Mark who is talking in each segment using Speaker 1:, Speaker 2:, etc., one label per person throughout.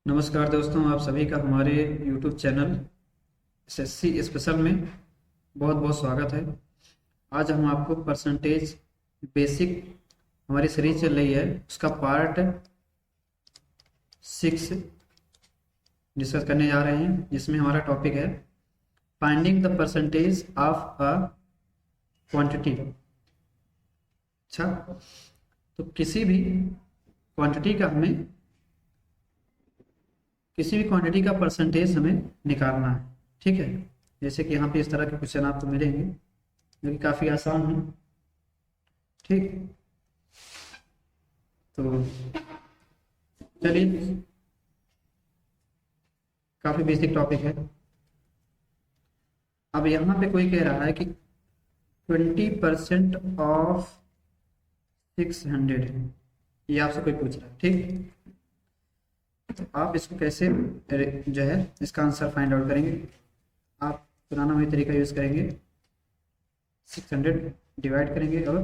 Speaker 1: नमस्कार दोस्तों, आप सभी का हमारे YouTube चैनल एसएससी स्पेशल में बहुत बहुत स्वागत है। आज हम आपको परसेंटेज बेसिक हमारी सीरीज चल रही है, उसका पार्ट 6 डिस्कस करने जा रहे हैं, जिसमें हमारा टॉपिक है finding the percentage of a quantity. अच्छा, तो किसी भी क्वांटिटी का परसेंटेज हमें निकालना है। ठीक है, जैसे कि यहाँ पे इस तरह के क्वेश्चन आपको मिलेंगे जो कि काफ़ी आसान है। ठीक, तो चलिए, काफ़ी बेसिक टॉपिक है। अब यहाँ पे कोई कह रहा है कि 20% ऑफ 600 है, ये आपसे कोई पूछ रहा है। ठीक, तो आप इसको कैसे जो है इसका आंसर फाइंड आउट करेंगे। आप पुराना वही तरीका यूज़ करेंगे, 600 डिवाइड करेंगे और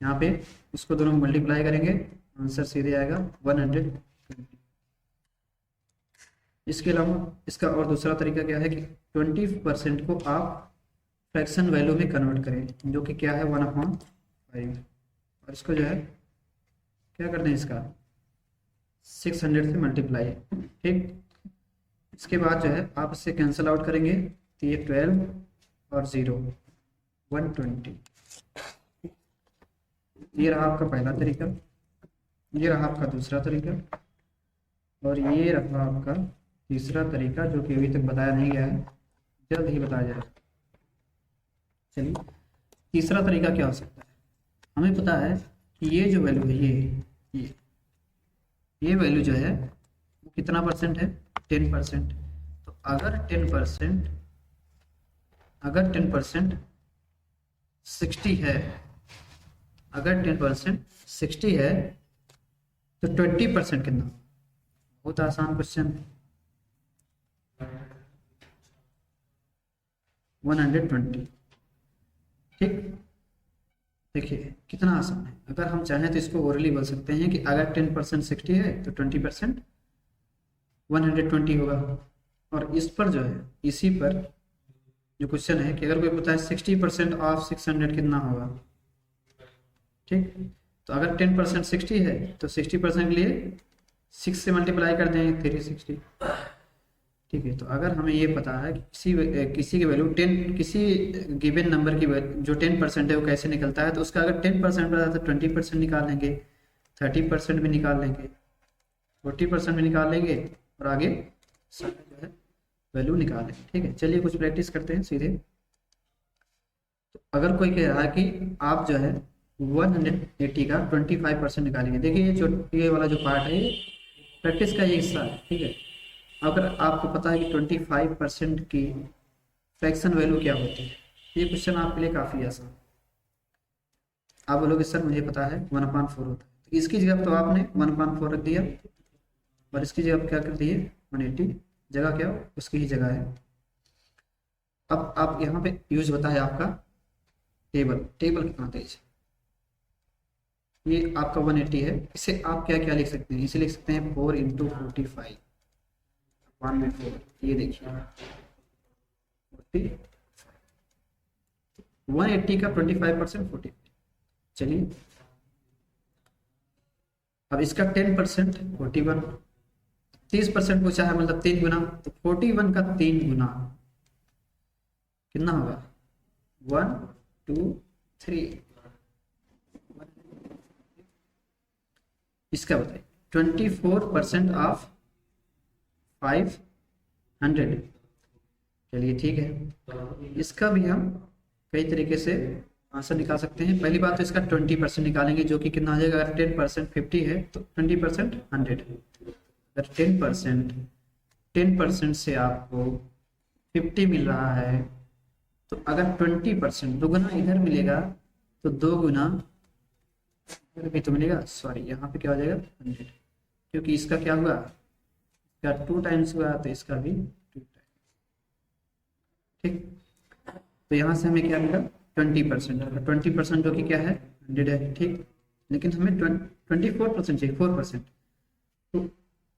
Speaker 1: यहाँ पे उसको दोनों मल्टीप्लाई करेंगे, आंसर सीधे आएगा 120। इसके अलावा इसका और दूसरा तरीका क्या है कि 20% को आप फ्रैक्शन वैल्यू में कन्वर्ट करें, जो कि क्या है 1/5, और इसको जो है क्या करते हैं, इसका 600 से मल्टीप्लाई। ठीक, इसके बाद जो है आप इससे कैंसिल आउट करेंगे, तो ये 12 और 0 120। ये रहा आपका पहला तरीका, ये रहा आपका दूसरा तरीका, और ये रहा आपका तीसरा तरीका, जो कि अभी तक बताया नहीं गया है, जल्द ही बताया जाएगा। चलिए, तीसरा तरीका क्या हो सकता है। हमें पता है कि ये जो वैल्यू है, ये वैल्यू जो है वो कितना परसेंट है, 10%। तो अगर 10% 60 है, अगर 10% 60 है तो 20% कितना। बहुत आसान क्वेश्चन, 120। ठीक, देखिए कितना आसान है। अगर हम चाहें तो इसको ओरली बोल सकते हैं कि अगर 10% 60 है तो 20% 120 होगा। और इस पर जो है, इसी पर जो क्वेश्चन है कि अगर कोई पता है 60% ऑफ 600 कितना होगा। ठीक, तो अगर 10% 60 है तो 60% के लिए 6 से मल्टीप्लाई कर देंगे, 360। ठीक है, तो अगर हमें ये पता है कि किसी की वैल्यू 10, किसी गिवन नंबर की जो 10% है वो कैसे निकलता है, तो उसका अगर 10% पता है तो 20% निकाल लेंगे, 30% भी निकाल लेंगे, 40% भी निकाल लेंगे, और आगे जो है वैल्यू निकाल लेंगे। ठीक है, चलिए कुछ प्रैक्टिस करते हैं सीधे। तो अगर कोई कह रहा है कि आप जो है 180 का 25% निकालेंगे। देखिए ये वाला जो पार्ट है ये प्रैक्टिस का ये हिस्सा है। ठीक है, अगर आपको पता है कि 25% की फ्रैक्शन वैल्यू क्या होती है, ये क्वेश्चन आपके लिए काफ़ी आसान। आप बोलोगे सर मुझे पता है 1/4 होता है, तो इसकी जगह तो आपने 1/4 रख दिया, और इसकी जगह क्या कर दिए 180, जगह क्या उसकी ही जगह है। अब आप यहाँ पे यूज होता है आपका टेबल कितना तेज। ये आपका 180 है, इसे आप क्या क्या लिख सकते हैं, इसे लिख सकते हैं 4 × 45 1/4। ये देखिए 180 का 25% 40। चलिए, अब इसका 10% 41, 30% पूछा है, मतलब 3 गुना, तो 41 का 3 गुना कितना होगा 1 2 3। इसका बताइए 24% ऑफ 500। चलिए ठीक है, इसका भी हम कई तरीके से आंसर निकाल सकते हैं। पहली बात तो इसका 20% निकालेंगे, जो कि कितना आ जाएगा। अगर 10% 50 है तो 20% 100। अगर 10% से आपको 50 मिल रहा है, तो अगर 20% दुगुना इधर मिलेगा तो 2 गुना इधर भी तो मिलेगा। सॉरी, यहाँ पे क्या हो जाएगा 100, क्योंकि इसका क्या हुआ, इसका 2 टाइम्स हुआ, तो इसका भी 2 टाइम्स। ठीक, तो यहाँ से हमें क्या मिला 20%। 20% जो कि क्या है 100 है। ठीक, लेकिन हमें 24% चाहिए, 4%। तो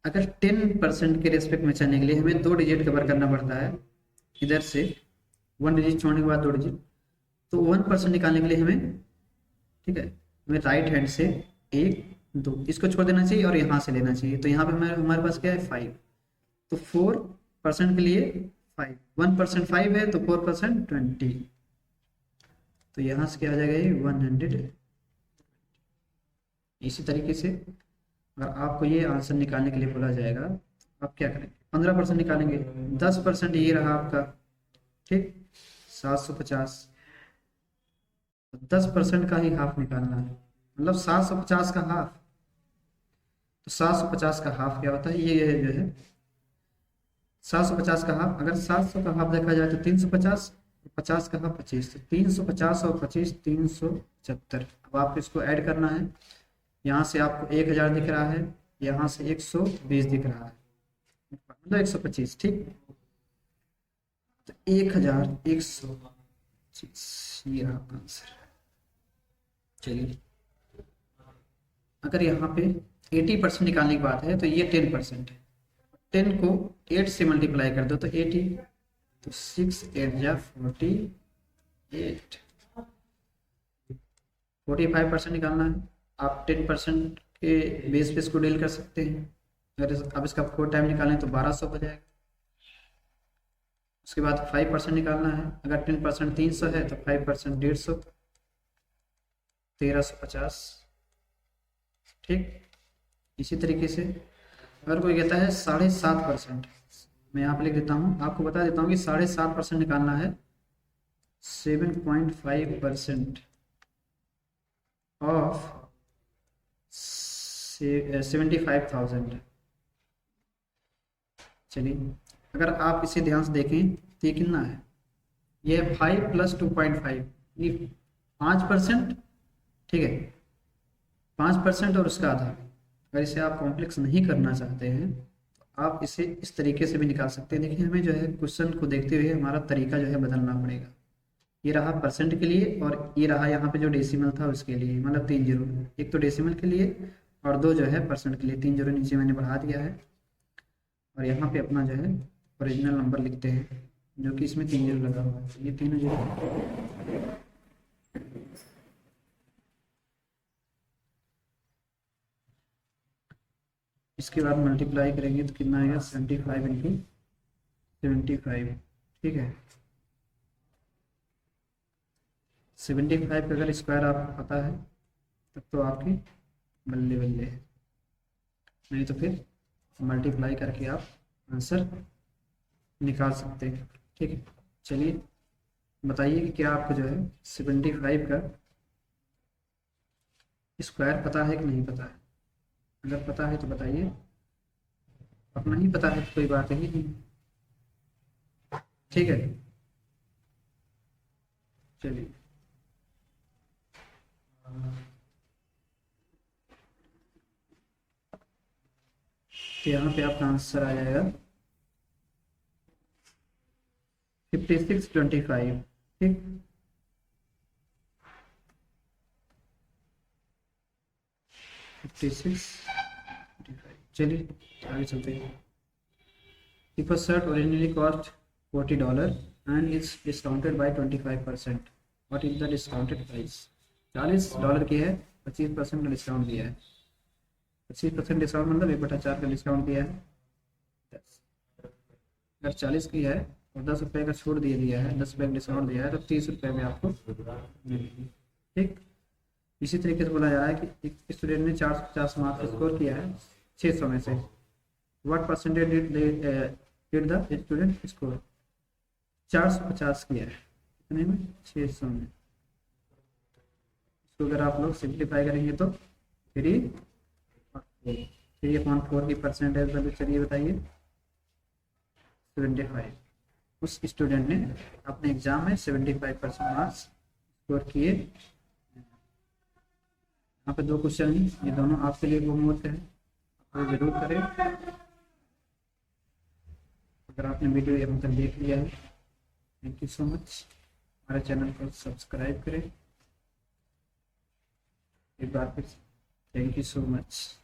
Speaker 1: अगर 10% के रेस्पेक्ट में चलने के लिए हमें 2 डिजिट कवर करना पड़ता है, इधर से 1 डिजिट छोड़ने के बाद 2 डिजिट, तो 1% निकालने के लिए हमें, ठीक है, हमें राइट हैंड से 1 2 इसको छोड़ देना चाहिए और यहाँ से लेना चाहिए। तो यहाँ पे हमारे पास क्या है 5, तो 4% के लिए 5, 1% 5 है तो 4% 20, तो यहाँ से क्या आ जाएगा ये 100। इसी तरीके से अगर आपको ये आंसर निकालने के लिए बोला जाएगा, आप क्या करेंगे, 15% निकालेंगे, 10% ये रहा आपका, ठीक, 750, 10% का ही हाफ निकालना है, मतलब 750 का हाफ, तो 750 का हाफ क्या होता है, ये जो है 750 का हाफ, अगर 700 का हाफ देखा जाए तो 350, 50 का हाफ 25, तो 350 और 25 375। अब आपको इसको ऐड करना है, यहाँ से आपको 1000 दिख रहा है, यहाँ से 120 दिख रहा है, मतलब 125, ठीक, तो 1125 ये आपका आंसर। चलिए अगर यहाँ पे 80% निकालने की बात है तो ये 10% है, 10 को 8 से मल्टीप्लाई कर दो तो 80, तो 6 8 जा 48, 45% निकालना है। आप 10% के बेस पे इसको डील कर सकते हैं, अगर अब इसका 4 टाइम निकालें तो 1200 हो जाएगा। उसके बाद 5% निकालना है, अगर 10% 300 है तो 5% 150, 1350, ठीक। इसी तरीके से अगर कोई कहता है 7.5%, मैं यहाँ पे लिख देता हूँ, आपको बता देता हूँ कि 7.5% निकालना है 7.5% ऑफ 75,000। चलिए अगर आप इसे ध्यान से देखें तो ये कितना है, ये 5 + 2.5, ये 5%, ठीक है, 5% और उसका आधा। अगर इसे आप कॉम्प्लेक्स नहीं करना चाहते हैं तो आप इसे इस तरीके से भी निकाल सकते हैं। देखिए हमें जो है क्वेश्चन को देखते हुए हमारा तरीका जो है बदलना पड़ेगा। ये रहा परसेंट के लिए और ये रहा यहाँ पे जो डेसिमल था उसके लिए, मतलब 3 जीरो, एक तो डेसिमल के लिए और 2 जो है परसेंट के लिए, 3 जीरो नीचे मैंने बढ़ा दिया है और यहाँ पे अपना जो है ओरिजिनल नंबर लिखते हैं, जो कि इसमें 3 जीरो लगा हुआ है, ये तीनों जीरो। इसके बाद मल्टीप्लाई करेंगे तो कितना आएगा 75 × 75, ठीक है। 75 का अगर स्क्वायर आपको पता है तब तो आपकी बल्ले बल्ले है, नहीं तो फिर मल्टीप्लाई करके आप आंसर निकाल सकते हैं, ठीक है। चलिए बताइए कि क्या आपको जो है 75 का स्क्वायर पता है कि नहीं पता है। अगर पता है तो बताइए, और नहीं पता है तो कोई बात ही नहीं, ठीक है। चलिए तो यहाँ पे आपका आंसर आ जाएगा 5625, ठीक। 5625। चलिए आगे चलते हैं। If a shirt originally cost $40 and is discounted by 25%, what is the discounted price? $40 की है, 25% का डिस्काउंट दिया है, 25% डिस्काउंट मतलब 1/4 का डिस्काउंट दिया है 10। अगर 40 की है और 10 रुपये का छूट दिया है, 10 रुपये का डिस्काउंट दिया है तो 30 रुपये में आपको मिलेगी, ठीक। इसी तरीके से बोला जा रहा है कि एक स्टूडेंट ने 450 मार्क्स स्कोर किया है 600 में से, what percentage did the student score, 450 किया है कितने में, 600 में। इसको अगर आप लोग सिंप्लीफाई करेंगे तो 3/4 की परसेंटेज वैल्यू, चलिए बताइए 75। उस स्टूडेंट ने अपने एग्जाम में 75% मार्क्स स्कोर किए। यहाँ पे 2 क्वेश्चन हैं, ये दोनों आपके लिए होमवर्क है, आप जरूर करें। अगर आपने वीडियो यहाँ तक देख लिया है, थैंक यू सो मच। हमारे चैनल को सब्सक्राइब करें एक बार फिर, थैंक यू सो मच।